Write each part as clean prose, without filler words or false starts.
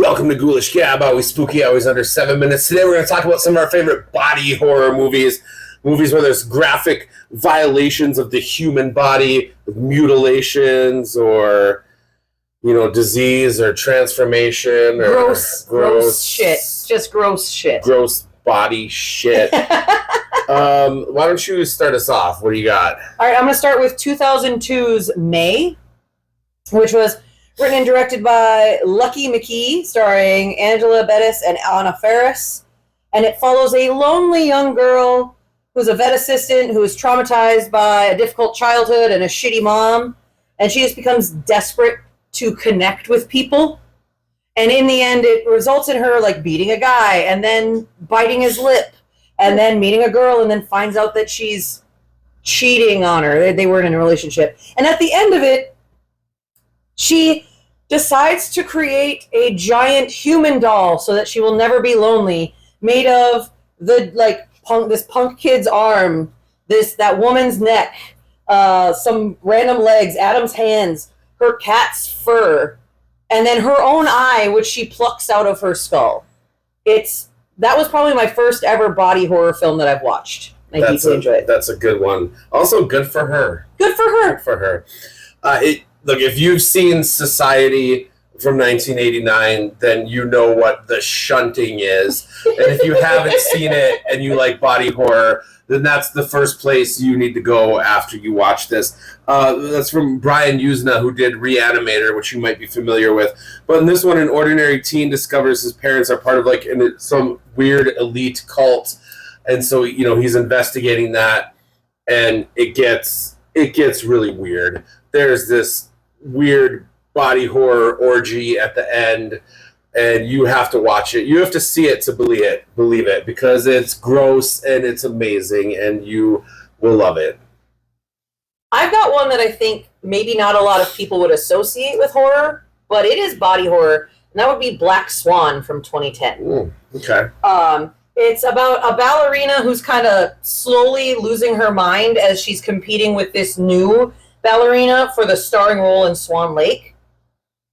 Welcome to Ghoulish Gab, always spooky, always under 7 minutes. Today we're going to talk about some of our favorite body horror movies. Movies where there's graphic violations of the human body, mutilations, or, disease or transformation. Or gross shit. Just gross shit. Gross body shit. Why don't you start us off? What do you got? All right, I'm going to start with 2002's May, which was written and directed by Lucky McKee, starring Angela Bettis and Anna Faris. And it follows a lonely young girl who's a vet assistant who is traumatized by a difficult childhood and a shitty mom. And she just becomes desperate to connect with people. And in the end, it results in her beating a guy and then biting his lip and then meeting a girl and then finds out that she's cheating on her. They weren't in a relationship. And at the end of it, she decides to create a giant human doll so that she will never be lonely, made of this punk kid's arm, that woman's neck, some random legs, Adam's hands, her cat's fur, and then her own eye, which she plucks out of her skull. That was probably my first ever body horror film that I've watched. I deeply enjoyed it. That's a good one. Also, good for her. Good for her. Good for her. Look, if you've seen Society from 1989, then you know what the shunting is. And if you haven't seen it and you like body horror, then that's the first place you need to go after you watch this. That's from Brian Usna, who did Reanimator, which you might be familiar with. But in this one, an ordinary teen discovers his parents are part of some weird elite cult. And so, he's investigating that, and it gets really weird. There's this weird body horror orgy at the end, and you have to watch it. You have to see it to believe it, because it's gross and it's amazing, and you will love it. I've got one that I think maybe not a lot of people would associate with horror, but it is body horror, and that would be Black Swan from 2010. Ooh, okay. It's about a ballerina who's kind of slowly losing her mind as she's competing with this new ballerina for the starring role in Swan Lake.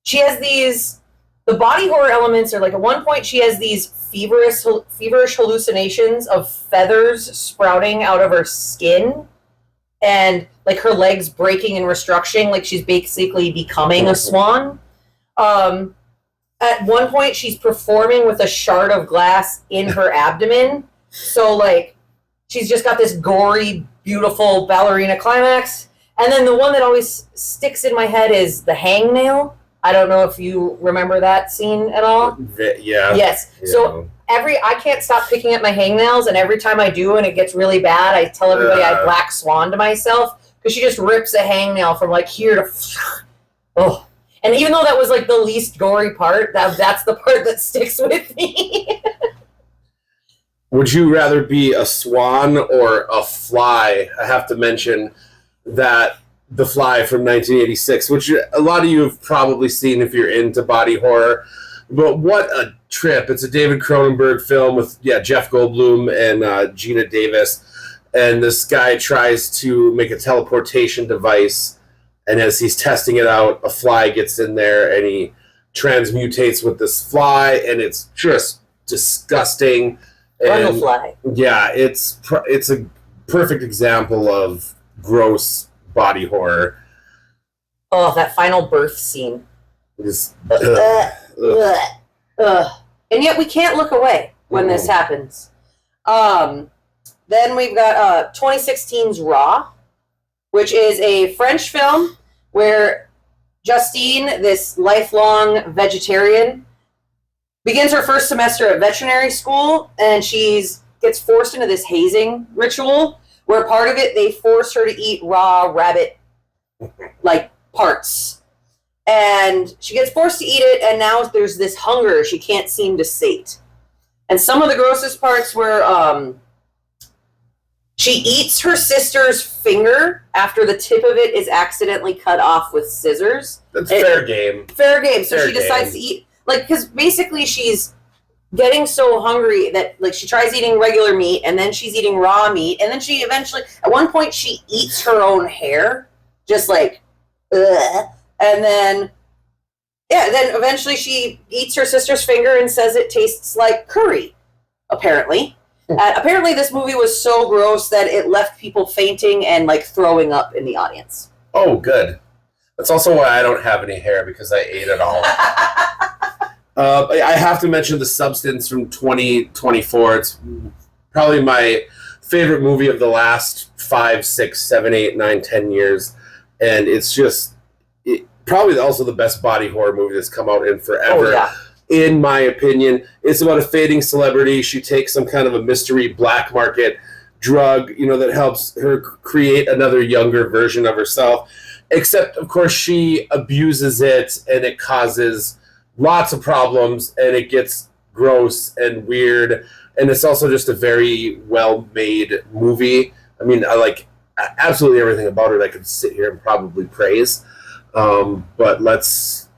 She has the body horror elements are at one point she has these feverish hallucinations of feathers sprouting out of her skin and her legs breaking and restructuring, she's basically becoming a swan. At one point she's performing with a shard of glass in her abdomen. So she's just got this gory, beautiful ballerina climax. And then the one that always sticks in my head is the hangnail. I don't know if you remember that scene at all. Yeah. Yes. Yeah. So I can't stop picking up my hangnails, and every time I do and it gets really bad, I tell everybody I Black Swan to myself, because she just rips a hangnail from here to... Oh. And even though that was the least gory part, that's the part that sticks with me. Would you rather be a swan or a fly? I have to mention that The Fly from 1986, which a lot of you have probably seen if you're into body horror. But what a trip. It's a David Cronenberg film with Jeff Goldblum and Geena Davis. And this guy tries to make a teleportation device. And as he's testing it out, a fly gets in there and he transmutates with this fly. And it's just disgusting. And, fly. Yeah, it's a perfect example of gross body horror. Oh, that final birth scene. Is, And yet we can't look away when this happens. Then we've got 2016's Raw, which is a French film where Justine, this lifelong vegetarian, begins her first semester at veterinary school, and she gets forced into this hazing ritual where part of it, they force her to eat raw rabbit, parts. And she gets forced to eat it, and now there's this hunger she can't seem to sate. And some of the grossest parts were she eats her sister's finger after the tip of it is accidentally cut off with scissors. That's fair game. Fair game. So she decides to eat, because basically she's getting so hungry that she tries eating regular meat, and then she's eating raw meat, and then she eventually, at one point, she eats her own hair, just ugh. And then Yeah, then eventually she eats her sister's finger and says it tastes like curry, apparently. Apparently this movie was so gross that it left people fainting and like throwing up in the audience. Oh, good. That's also why I don't have any hair, because I ate it all. I have to mention The Substance from 2024. It's probably my favorite movie of the last 5, 6, 7, 8, 9, 10 years. And it's just probably also the best body horror movie that's come out in forever. Oh, yeah. In my opinion. It's about a fading celebrity. She takes some kind of a mystery black market drug, that helps her create another younger version of herself. Except, of course, she abuses it, and it causes lots of problems, and it gets gross and weird. And it's also just a very well-made movie. I mean, I like absolutely everything about it. I could sit here and probably praise. But let's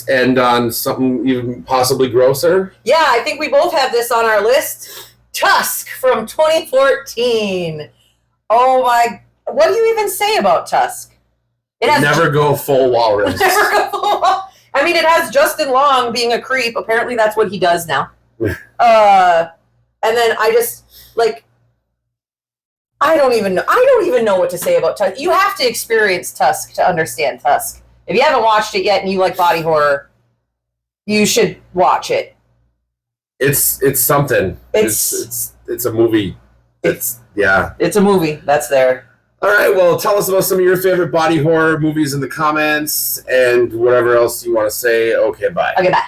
end on something even possibly grosser. Yeah, I think we both have this on our list. Tusk from 2014. Oh my, what do you even say about Tusk? It has Never go full walrus. Never go full walrus. I mean, it has Justin Long being a creep. Apparently that's what he does now. And then I just, like, I don't even know what to say about Tusk. You have to experience Tusk to understand Tusk. If you haven't watched it yet and you like body horror, you should watch it. It's something. It's a movie. It's a movie. That's there. All right, well, tell us about some of your favorite body horror movies in the comments and whatever else you want to say. Okay, bye. Okay, bye.